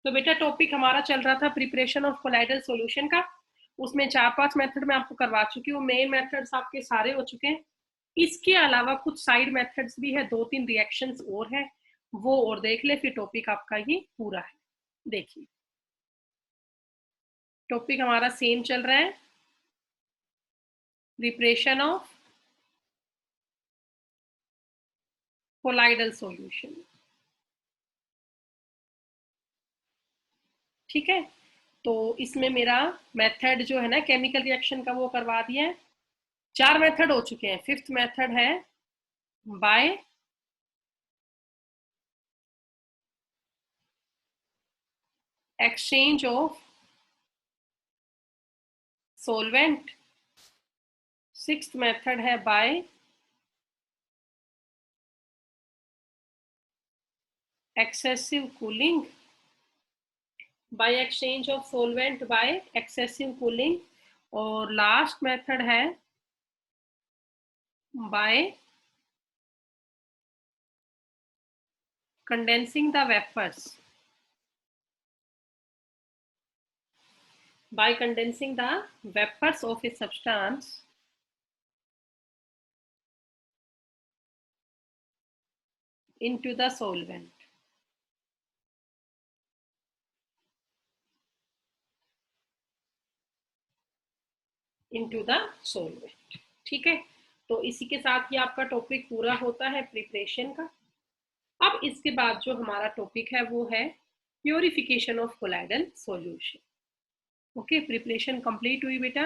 तो बेटा टॉपिक हमारा चल रहा था प्रिपरेशन ऑफ कोलाइडल सॉल्यूशन का। उसमें 4-5 मेथड मैं आपको करवा चुकी हूँ। मेन मेथड्स आपके सारे हो चुके हैं। इसके अलावा कुछ साइड मेथड्स भी है, 2-3 रिएक्शंस और है, वो और देख ले, फिर टॉपिक आपका ये पूरा है। देखिए टॉपिक हमारा सेम चल रहा है, प्रिपरेशन ऑफ कोलाइडल सॉल्यूशन। ठीक है, तो इसमें मेरा मेथड जो है ना केमिकल रिएक्शन का वो करवा दिया है। 4 मेथड हो चुके हैं। 5th मेथड है by exchange of solvent. 6th method है by excessive cooling, by exchange of solvent by excessive cooling. और लास्ट मेथड है by condensing the vapours, by condensing the vapors of a substance into the solvent। into the solvent। ठीक है, तो इसी के साथ ही आपका टॉपिक पूरा होता है प्रिपरेशन का। अब इसके बाद जो हमारा टॉपिक है वो है purification of colloidal solution. Okay, preparation complete हुई बेटा।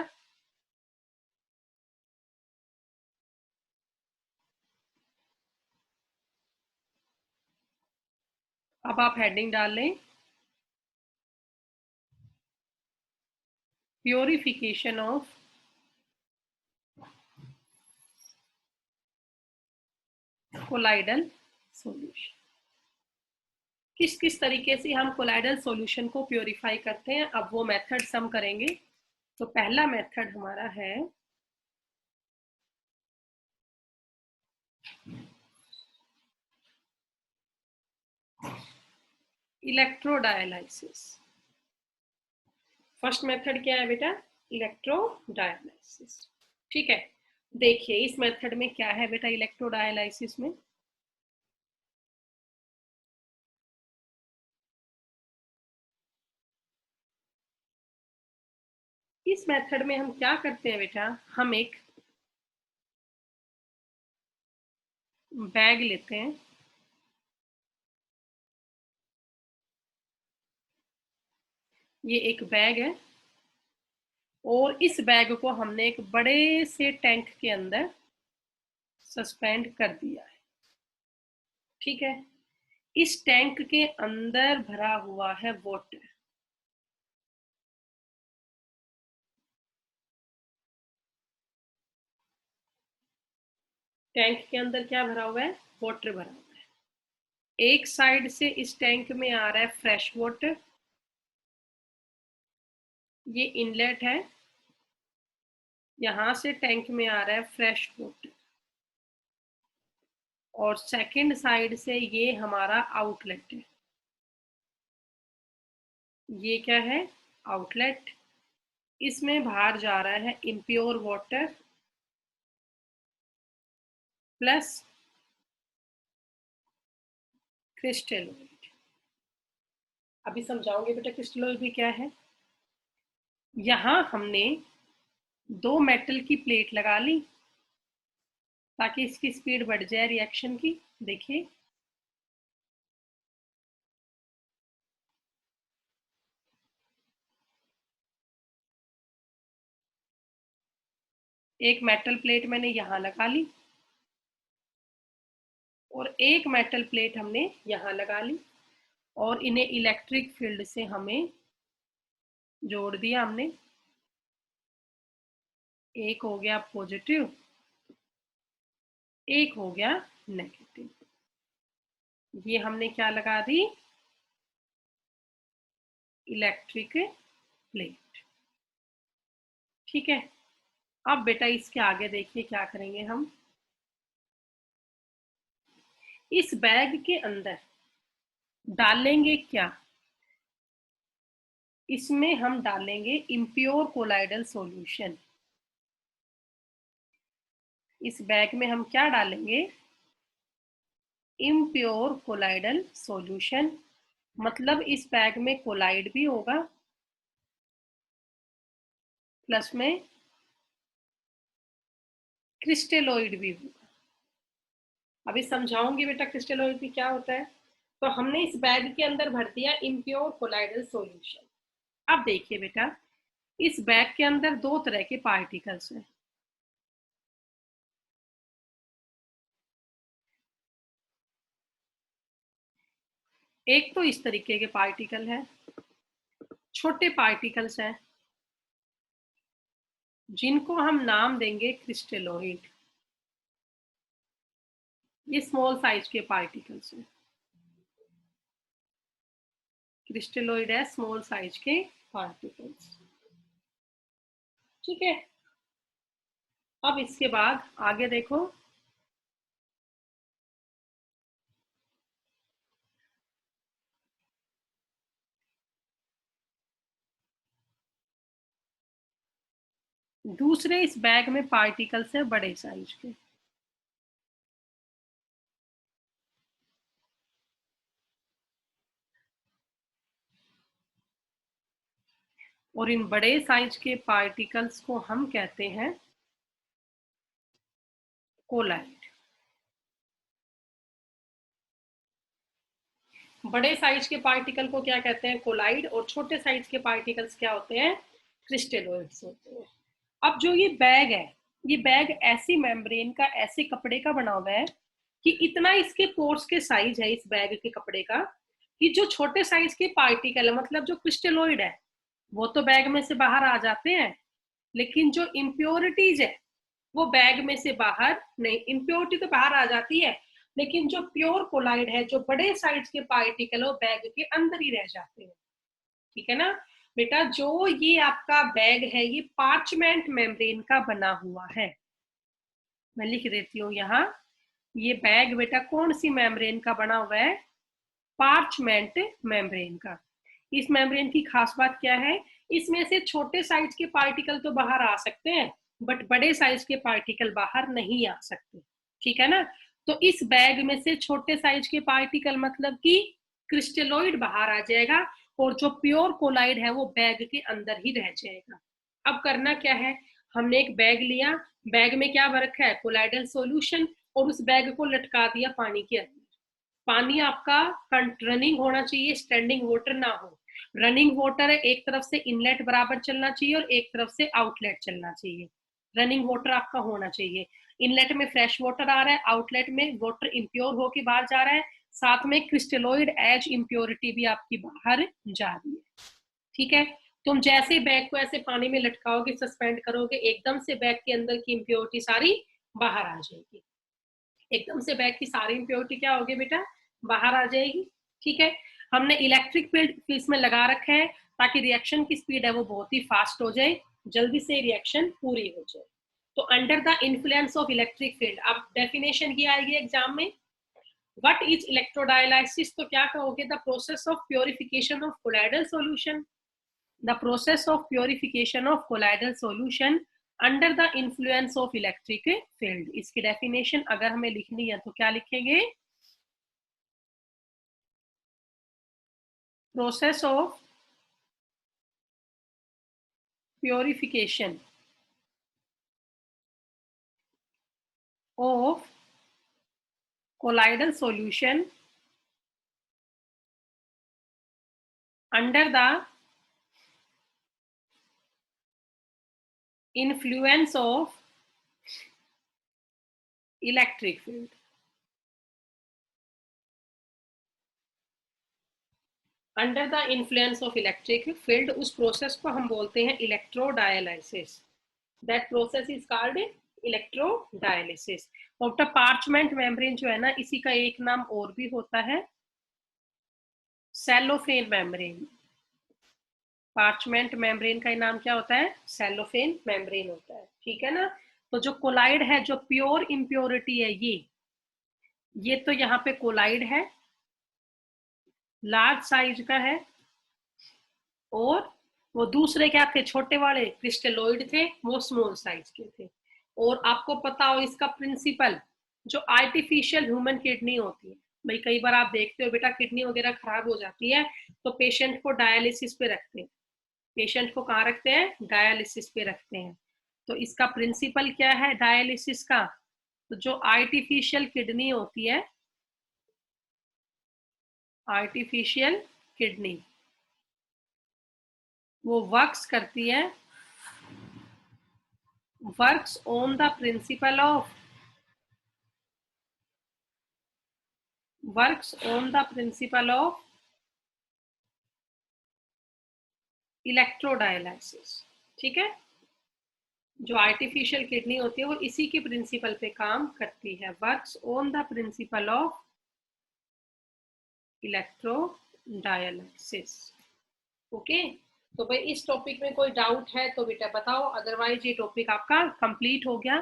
अब आप हेडिंग डाल लें, प्योरिफिकेशन ऑफ कोलाइडल सॉल्यूशन। किस किस तरीके से हम कोलाइडल सॉल्यूशन को प्योरीफाई करते हैं, अब वो मेथड्स हम करेंगे। तो पहला मेथड हमारा है इलेक्ट्रोडायलाइसिस। फर्स्ट मेथड क्या है बेटा? इलेक्ट्रोडायलाइसिस। ठीक है, देखिए इस मेथड में क्या है बेटा, इलेक्ट्रोडायलाइसिस में इस मेथड में हम क्या करते हैं बेटा, हम एक बैग लेते हैं, ये एक बैग है, और इस बैग को हमने एक बड़े से टैंक के अंदर सस्पेंड कर दिया है। ठीक है, इस टैंक के अंदर भरा हुआ है वाटर। टैंक के अंदर क्या भरा हुआ है? वाटर भरा हुआ है। एक साइड से इस टैंक में आ रहा है फ्रेश वाटर, ये इनलेट है, यहां से टैंक में आ रहा है फ्रेश वाटर, और सेकंड साइड से ये हमारा आउटलेट है। ये क्या है? आउटलेट। इसमें बाहर जा रहा है impure water plus crystal oil. अभी समझाऊंगे बेटा क्रिस्टल ऑयल भी क्या है। यहां हमने 2 मेटल की प्लेट लगा ली ताकि इसकी स्पीड बढ़ जाए रिएक्शन की। देखिए एक मेटल प्लेट मैंने यहाँ लगा ली, और एक मेटल प्लेट हमने यहाँ लगा ली, और इन्हें इलेक्ट्रिक फील्ड से हमें जोड़ दिया हमने। एक हो गया पॉजिटिव, एक हो गया नेगेटिव। ये हमने क्या लगा दी? Electric plate. ठीक है, अब बेटा इसके आगे देखिए क्या करेंगे हम। इस बैग के अंदर डालेंगे क्या? इसमें हम डालेंगे इम्प्योर कोलाइडल सॉल्यूशन। इस बैग में हम क्या डालेंगे? Impure colloidal solution. मतलब इस बैग में कोलाइड भी होगा, प्लस में क्रिस्टेलॉइड भी होगा। अभी समझाऊंगी बेटा क्रिस्टेलॉइड भी क्या होता है। तो हमने इस बैग के अंदर भर दिया इम्प्योर कोलाइडल सॉल्यूशन। अब देखिए बेटा, इस बैग के अंदर दो तरह के पार्टिकल्स हैं। एक तो इस तरीके के पार्टिकल है, छोटे पार्टिकल्स हैं, जिनको हम नाम देंगे क्रिस्टेलॉइड। ये स्मॉल साइज के पार्टिकल्स हैं, क्रिस्टेलॉइड है स्मॉल साइज के पार्टिकल्स। ठीक है, अब इसके बाद आगे देखो, दूसरे इस बैग में पार्टिकल्स है बड़े साइज के। और इन बड़े साइज के पार्टिकल्स को हम कहते हैं कोलाइड। बड़े साइज के पार्टिकल को क्या कहते हैं? कोलाइड। और छोटे साइज के पार्टिकल्स क्या होते हैं? क्रिस्टेलॉइड्स होते हैं। अब जो ये बैग है, ये बैग ऐसी मेम्ब्रेन का, ऐसे कपड़े का बना हुआ है कि इतना इसके पोर्स के साइज है इस बैग के कपड़े का, कि जो छोटे साइज के पार्टिकल है, मतलब जो क्रिस्टेलॉइड है, वो तो बैग में से बाहर आ जाते हैं, लेकिन जो इम्प्योरिटीज है वो बैग में से बाहर नहीं। इम्प्योरिटी तो बाहर आ जाती है, लेकिन जो प्योर कोलाइड है, जो बड़े साइज के पार्टिकल, वो बैग के अंदर ही रह जाते हैं। ठीक है ना बेटा? जो ये आपका बैग है, ये पार्चमेंट मेम्ब्रेन का बना हुआ है। मैं लिख देती हूँ यहाँ, ये बैग बेटा कौन सी मेम्ब्रेन का बना हुआ है? पार्चमेंट मेम्ब्रेन का। इस मेम्ब्रेन की खास बात क्या है? इसमें से छोटे साइज के पार्टिकल तो बाहर आ सकते हैं, बट बड़े साइज के पार्टिकल बाहर नहीं आ सकते। ठीक है ना? तो इस बैग में से छोटे साइज के पार्टिकल, मतलब कि क्रिस्टेलॉइड, बाहर आ जाएगा, और जो प्योर कोलाइड है वो बैग के अंदर ही रह जाएगा। अब करना क्या है? हमने एक बैग लिया, बैग में क्या भर रखा है? कोलाइडल सॉल्यूशन, और उस बैग को लटका दिया पानी के अंदर। पानी आपका रनिंग होना चाहिए, स्टैंडिंग वाटर ना हो। रनिंग वाटर है, एक तरफ से इनलेट बराबर चलना चाहिए और एक तरफ से आउटलेट चलना चाहिए। रनिंग वाटर आपका होना चाहिए। इनलेट में फ्रेश वाटर आ रहा है, आउटलेट में वाटर इम्प्योर होके बाहर जा रहा है, साथ में क्रिस्टेलॉइड एज इम्प्योरिटी भी आपकी बाहर जा रही है। ठीक है? तुम जैसे बैग को ऐसे पानी में लटकाओगे, सस्पेंड करोगे, एकदम से बैग के अंदर की इम्प्योरिटी सारी बाहर आ जाएगी। एकदम से बैग की सारी इम्प्योरिटी क्या होगी बेटा? बाहर आ जाएगी। ठीक है? हमने इलेक्ट्रिक फील्ड इसमें लगा रखा है, ताकि रिएक्शन की स्पीड है वो बहुत ही फास्ट हो जाए, जल्दी से रिएक्शन पूरी हो जाए। तो under the influence of electric field, अब डेफिनेशन की आएगी एग्जाम में, व्हाट इज इलेक्ट्रोडायलिसिस? तो क्या कहोगे? The process of purification of colloidal solution. The process of purification of colloidal solution under the influence of electric field. इसकी definition अगर हमें लिखनी है तो क्या लिखेंगे? Process of purification of colloidal solution under the influence of electric field. Under the influence of electric field, उस process को हम बोलते हैं electrodialysis. That process is called electrodialysis. और पार्चमेंट मेम्ब्रेन जो है ना, इसी का एक नाम और भी होता है सेलोफेन मेम्ब्रेन। पार्चमेंट मेम्ब्रेन का नाम क्या होता है? सेलोफेन मेम्ब्रेन होता है। ठीक है ना? तो जो कोलाइड है, जो प्योर इम्प्योरिटी है, ये तो यहाँ पे कोलाइड है, लार्ज साइज का है, और वो दूसरे क्या थे, छोटे वाले क्रिस्टलोइड थे, वो स्मॉल साइज के थे। और आपको पता हो इसका प्रिंसिपल, जो आर्टिफिशियल ह्यूमन किडनी होती है, भाई कई बार आप देखते हो बेटा किडनी वगैरह खराब हो जाती है तो पेशेंट को डायलिसिस पे रखते हैं। पेशेंट को कहाँ रखते हैं, डायलिसिस पे रखते हैं। तो इसका प्रिंसिपल क्या है डायलिसिस का, तो जो आर्टिफिशियल किडनी होती है, आर्टिफिशियल किडनी, वो वर्क्स करती है, works on the principle of, works on the principle of electrodialysis. ठीक है, जो आर्टिफिशियल किडनी होती है वो इसी के प्रिंसिपल पे काम करती है, works on the principle of electrodialysis. Okay, तो भाई इस टॉपिक में कोई डाउट है तो बेटा बताओ, अदरवाइज ये टॉपिक आपका कंप्लीट हो गया।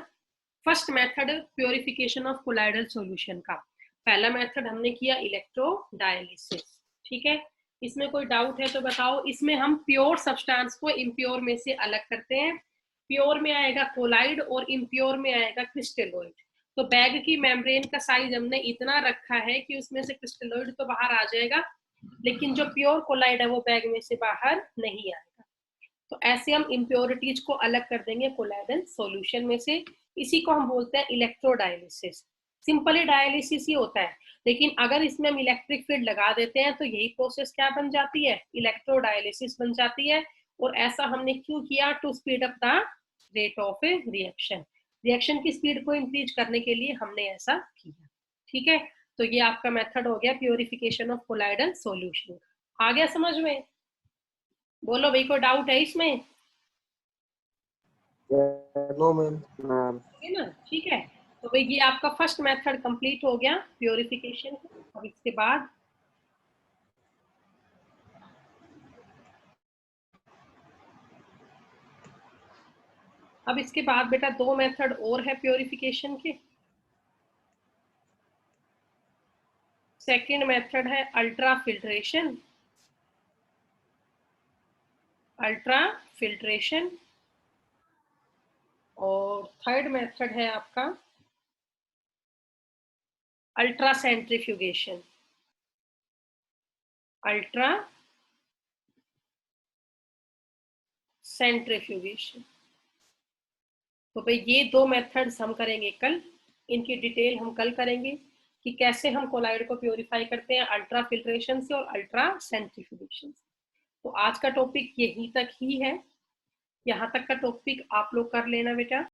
First method purification of colloidal solution का, पहला मेथड हमने किया इलेक्ट्रोडायलिसिस। ठीक है, इसमें कोई डाउट है तो बताओ। इसमें हम प्योर सब्सटेंस को इम्प्योर में से अलग करते हैं। प्योर में आएगा कोलाइड और इम्प्योर में आएगा क्रिस्टलोइड। तो बैग की मेम्ब्रेन का साइज हमने इतना रखा है कि उसमें से क्रिस्टलोइड तो बाहर आ जाएगा, लेकिन जो प्योर कोलाइड है वो बैग में से बाहर नहीं आएगा। तो ऐसे हम इम्प्योरिटीज को अलग कर देंगे कोलाइडल सॉल्यूशन में से। इसी को हम बोलते हैं इलेक्ट्रोडायलिसिस। सिंपली डायलिसिस ही होता है, लेकिन अगर इसमें हम इलेक्ट्रिक फील्ड लगा देते हैं तो यही प्रोसेस क्या बन जाती है, इलेक्ट्रोडायलिसिस बन जाती है। और ऐसा हमने क्यों किया, to speed up the rate of a reaction, reaction की स्पीड को इंक्रीज करने के लिए हमने ऐसा किया। ठीक है, तो ये आपका मेथड हो गया प्योरिफिकेशन ऑफ कोलाइडल सॉल्यूशन। आ गया समझ में? बोलो भाई, कोई डाउट है इसमें? No ma'am. है ना, ठीक है। तो भाई ये आपका फर्स्ट मेथड कंप्लीट हो गया प्योरिफिकेशन का। अब इसके बाद बेटा दो मेथड और है प्योरिफिकेशन के। सेकंड मेथड है अल्ट्रा फिल्ट्रेशन, अल्ट्रा फिल्ट्रेशन। और थर्ड मेथड है आपका अल्ट्रा सेंट्रीफ्यूगेशन, अल्ट्रा सेंट्रीफ्यूगेशन। तो भाई ये दो मेथड्स हम करेंगे कल, इनकी डिटेल हम कल करेंगे कि कैसे हम कोलाइड को प्योरीफाई करते हैं अल्ट्रा फिल्ट्रेशन से और अल्ट्रा सेंट्रीफ्यूगेशन से। तो आज का टॉपिक यहीं तक ही है, यहाँ तक का टॉपिक आप लोग कर लेना बेटा।